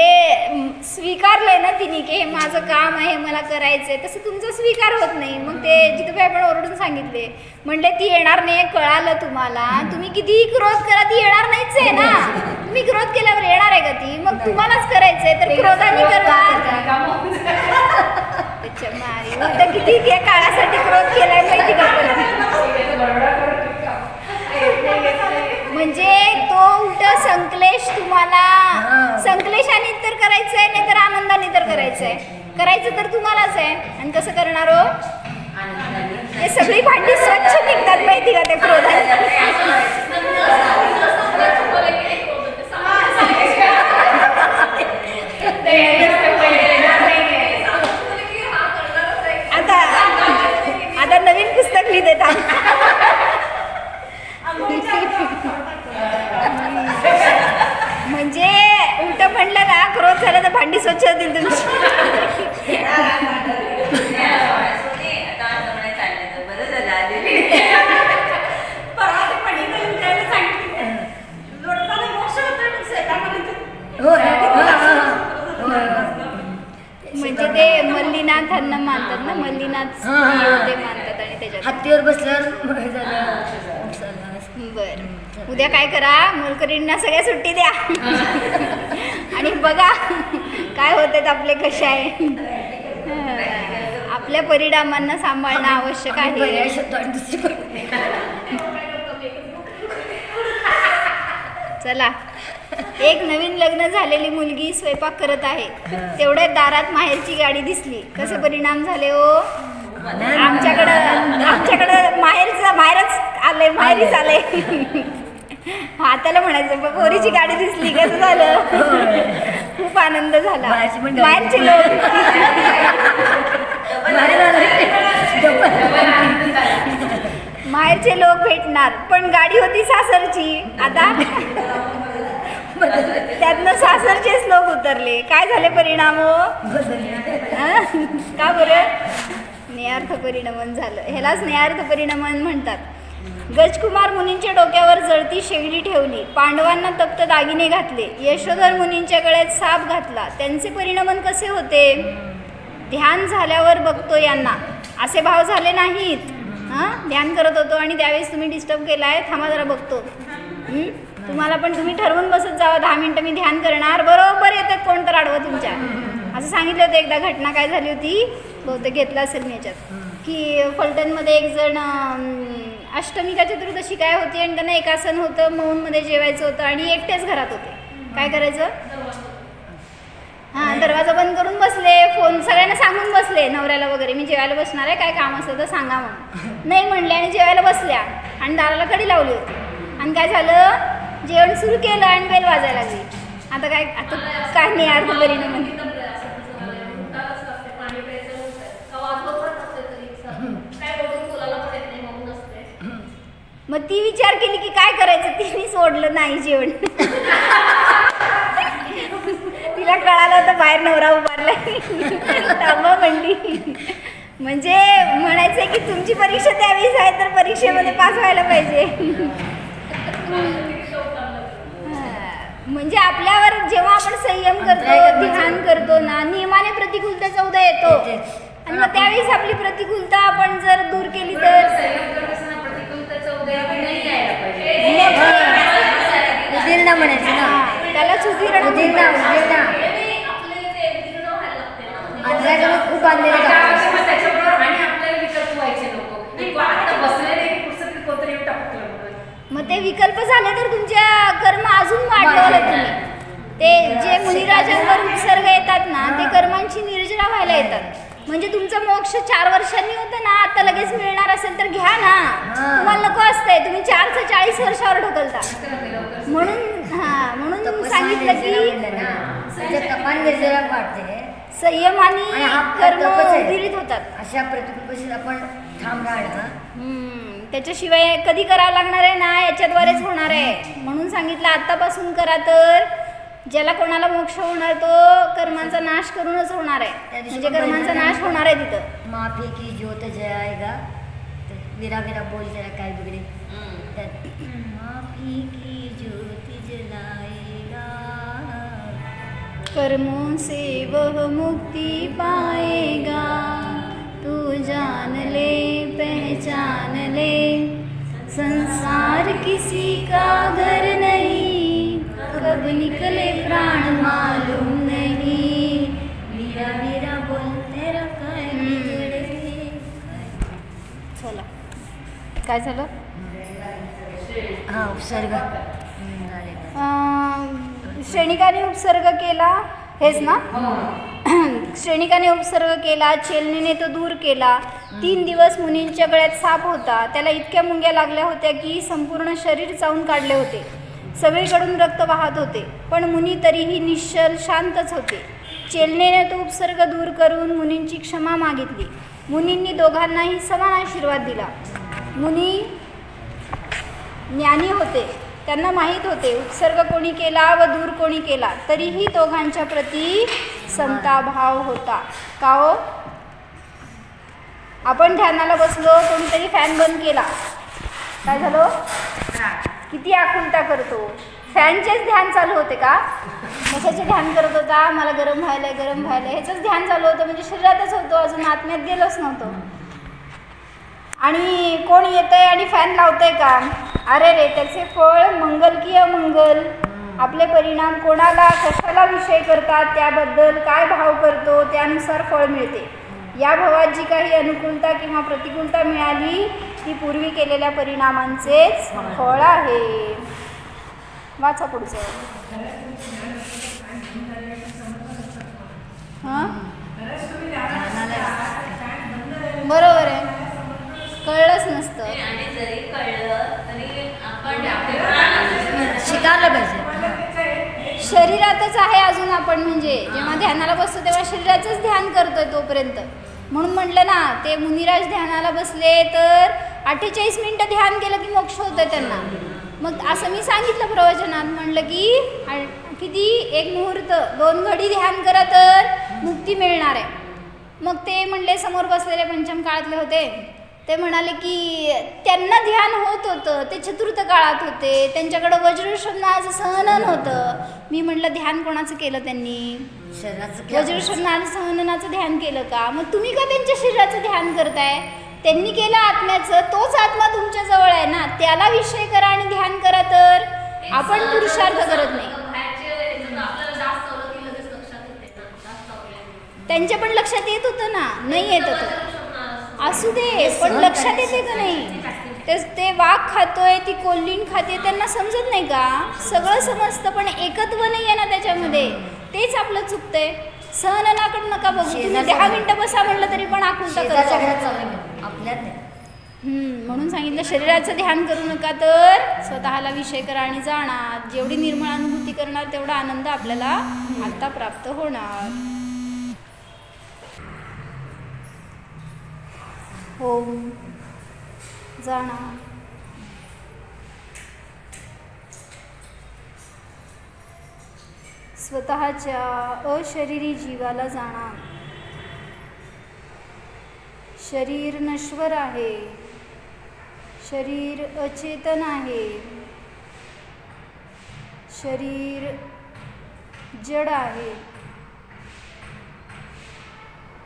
स्वीकारलंय ना तिने की हे माझं काम आहे मला करायचंय, तसं तुमचा स्वीकार होत नाही. मग ते जिथं आपण ओरडून सांगितले म्हणले ती येणार नाही, कळालं तुम्हाला, तुम्ही कितीही क्रोध करा ती येणार नाहीच आहे ना. तुम्ही क्रोध केल्यावर येणार आहे का ती? मग तुम्हालाच करायचंय तर क्रोधाने करवा. त्याच्या मारी उलट किती त्या काळासाठी क्रोध केलाय माहिती का? म्हणजे तो उलट संकलेश तुम्हाला संकलेशाने तर करायचंय नाही तर आनंदाने तर करायचंय. करायचं तर तुम्हालाच आहे. आणि कसं करणार हो? ते सगळी भांडी स्वच्छ निघतात माहिती का त्या क्रोधाने. आता नवीन पुस्तक लिहितात. म्हणजे उलट म्हणलं ना क्रोध झाला तर भांडी स्वच्छ होतील तुमची. म्हणजे ते मल्लीनाथांना मानतात ना, मल्लीनाथ ते मानतात आणि त्याच्यात हत्तीवर बसल्यावर बर. उद्या काय करा, मोलकरींना सगळ्या सुट्टी द्या आणि बघा काय होते आपले कसे आहे. आपल्या परिणामांना सांभाळणं आवश्यक आहे. चला, एक नवीन लग्न झालेली मुलगी स्वयंपाक करत आहे, तेवढ्या दारात माहेरची गाडी दिसली. कसे परिणाम झाले हो? आमच्याकडं माहेरीच आले. हाताला म्हणायचं पोरीची गाडी दिसली, कसं झालं? खूप आनंद झाला. बाहेरचे लोक माहेरचे लोक भेटणार, पण गाडी होती सासरची. आता त्यातनं सासरचेच लोक उतरले. काय झाले परिणाम हो? का बरं? स्नेहार्थ परिणमन झालं. ह्याला स्नेहार्थ परिणमन म्हणतात. गजकुमार मुनींच्या डोक्यावर जळती शेगडी ठेवली, पांडवांना तप्त दागिने घातले, यशोधर मुनींच्या गळ्यात साप घातला. त्यांचे परिणमन कसे होते? ध्यान झाल्यावर बघतो यांना असे भाव झाले नाहीत. हां, ध्यान करत होतो आणि त्यावेळेस तुम्ही डिस्टर्ब केला आहे, थांबा जरा बघतो. तुम्हाला पण तुम्ही ठरवून बसत जावं, 10 मिनटं मी ध्यान करणार, बरोबर येतात कोण तर आडवं तुमच्या. असं सांगितलं होतं एकदा. घटना काय झाली होती, बहुतेक घेतलं असेल मी याच्यात, की फलटणमध्ये एक जण अष्टमी का चतुर्दशी काय होती आणि त्यांना एकासन होतं, मौनमध्ये जेवायचं होतं आणि एकटेच घरात होते. काय करायचं? हां, दरवाजा बंद करून बसले, फोन सगळ्यांना सांगून बसले नवऱ्याला वगैरे, मी जेवायला बसणार आहे, काय काम असलं तर सांगा म्हणून. नाही म्हणले आणि जेवायला बसल्या आणि दाराला कडी लावली होती. आणि काय झालं, जेवण सुरू केलं आणि बेल वाजायला लागली. आता काय नाही अर्थ परिणाम. मग ती विचार केली की काय करायचं, तिने सोडलं नाही जेवण. तिला कळालं होतं बाहेर नवरा उभारलाय, थांबा म्हणली. म्हणजे म्हणायचंय की तुमची परीक्षा त्यावेळेस आहे तर परीक्षेमध्ये पास व्हायला पाहिजे. म्हणजे आपल्यावर जेव्हा आपण संयम करतो, ध्यान करतो ना, नियमाने प्रतिकूलतेचा उदय येतो. आणि मग त्यावेळेस आपली प्रतिकूलता आपण जर दूर केली तर उदीर्ण म्हणायचं ना, त्याला सुधीर्ण आपल्याकडे खूप आणलेले मग ते विकल्प झाले तर तुमच्या कर्म अजून वाढवलं तुम्ही. ते जे मुनिराजांवर उत्सर्ग येतात ना, ते कर्मांची निर्जरा व्हायला येतात. म्हणजे तुमचं मोक्ष 4 वर्षांनी होतं ना, आता लगेच मिळणार असेल तर घ्या ना. तुम्हाला नको असतंय, तुम्ही 4 ते 40 वर्षावर ढकलता. म्हणून सांगितलं की तपान निर्जरा वाढते, संयम आणि कर्म विरीत होतात. अशा प्रतिकूल आपण ठाम राहणं त्याच्याशिवाय कधी करावं लागणार आहे ना, याच्याद्वारेच होणार आहे. म्हणून सांगितलं आत्तापासून करा, तर ज्याला कोणाला मोक्ष होणार तो कर्मांचा नाश करूनच होणार आहे. म्हणजे कर्मांचा नाश होणार आहे तिथं. माफी की ज्योत जलाएगा, विरा विरा बोल जरा काय बिगडे, माफी की ज्योति जलाएगा, कर्मों से वह मुक्ति पाएगा, तू जान ले पहचान ले, संसार किसी का घर नहीं, कब निकले प्राण मालूम नहीं, वीरा वीरा बोलते रखाय बिगड़े. चला, काय झालं? हा उपसर्ग श्रेणिकाने उपसर्ग केला, हेच ना? श्रेणिकाने उपसर्ग केला, चेलनेने तो दूर केला. 3 दिवस मुनींच्या गळ्यात साप होता. त्याला इतक्या मुंग्या लागल्या होत्या की संपूर्ण शरीर चावून काढले होते. सगळीकडून रक्त वाहत होते, पण मुनी तरीही निश्चल शांतच होते. चेलनेने तो उपसर्ग दूर करून मुनींची क्षमा मागितली. मुनींनी दोघांनाही समान आशीर्वाद दिला. मुनी ज्ञानी होते, त्यांना माहीत होते उपसर्ग कोणी केला व दूर कोणी केला, तरीही दोघांच्या प्रती समता भाव होता. का हो? आपण ध्यानाला बसलो, कोणीतरी फॅन बंद केला, काय झालं? किती आकुलता करतो. फॅनचेच ध्यान चालू होते का? कशाचे ध्यान करत होता? मला गरम व्हायलंय गरम व्हायलंय, ह्याचंच ध्यान चालू होतं. म्हणजे शरीरातच होतो, अजून आत्म्यात गेलोच नव्हतो. आणि कोण येतंय आणि फॅन लावतंय का? अरे रे, त्याचे फळ मंगल की अमंगल, आपले परिणाम कोणाला कशाला विषय करतात, त्याबद्दल काय भाव करतो त्यानुसार फळ मिळते. या भावात जी काही अनुकूलता किंवा प्रतिकूलता मिळाली ती पूर्वी केलेल्या परिणामांचेच फळ आहे. वाचा पुढचं. हां, बरोबर आहे, कळलंच नसतं. आणि जरी कळलं तरी आपण शिकारलं पाहिजे. शरीरातच आहे अजून आपण. म्हणजे जेव्हा ध्यानाला बसतो तेव्हा शरीराचंच ध्यान करतोय तोपर्यंत. म्हणून म्हटलं ना, ते मुनिराज ध्यानाला बसले तर 48 मिनिटं ध्यान केलं की मोक्ष होतं त्यांना. मग असं मी सांगितलं प्रवचनात, म्हणलं की किती 1 मुहूर्त 2 घडी ध्यान करा तर मुक्ती मिळणार आहे. मग ते म्हणले, समोर बसलेले पंचम काळातले होते, ते म्हणाले की त्यांना ध्यान होत होतं, ते चतुर्थ काळात होते, त्यांच्याकडं वज्रशब्दाचं सहनन होतं. मी म्हटलं ध्यान कोणाचं केलं त्यांनी? शरीराचं वज्रशब्दाचं सहननाचं ध्यान केलं का? मग तुम्ही का त्यांच्या शरीराचं ध्यान करताय? त्यांनी केलं आत्म्याचं, तोच आत्मा तुमच्या जवळ आहे ना, त्याला विषय करा आणि ध्यान करा तर आपण पुरुषार्थ करत नाही. आपल्याला जास्त आवडलं की लगेच लक्षात येते ना, जास्त आवडलं त्यांच्या पण लक्षात येत होतं ना, नाही येत होतं, असू दे, पण लक्षात येते का नाही? ते वाघ खातोय, ती कोल्हीण खाते, त्यांना समजत नाही का? सगळं समजतं, पण एकत्व नाही आहे ना त्याच्यामध्ये, तेच आपलं चुकतंय. सहननाकडे नका बघू, तुम्ही 10 मिनिटं बसा म्हणलं तरी पण आकुलता करतो. आपल्यात नाही. म्हणून सांगितलं शरीराचं ध्यान करू नका तर स्वतःला विषय करा आणि जाणार. जेवढी निर्मळ अनुभूती करणार तेवढा आनंद आपल्याला आता प्राप्त होणार. ओम जाणार. स्वतःच्या अशरीरी जीवाला जाणार. शरीर नश्वर आहे, शरीर अचेतन आहे, शरीर जड आहे.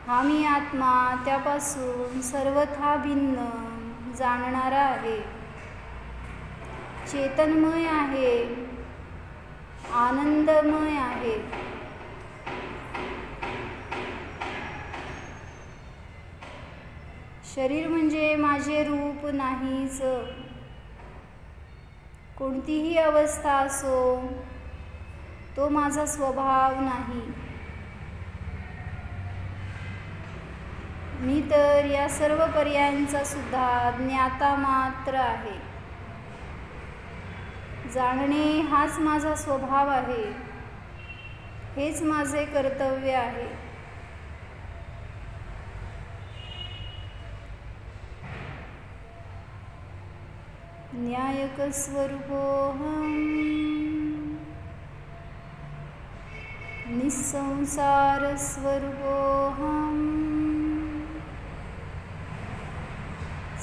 हा मी आत्मा त्यापासून सर्वथा भिन्न जाणणारा आहे, चेतनमय आहे, आनंदमय आहे. शरीर म्हणजे माझे रूप नाहीच. कोणतीही अवस्था असो, तो माझा स्वभाव नाही. मी तर या सर्व पर्यायांचा सुद्धा ज्ञाता मात्र आहे. जाणणे हाच माझा स्वभाव आहे, हेच माझे कर्तव्य आहे. न्यायक स्वरूपोऽहम् निस्संसार स्वरूपोऽहम्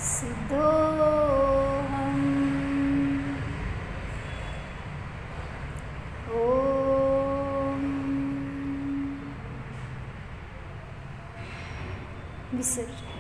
सिद्धोऽहम्. ओम विसर्जन.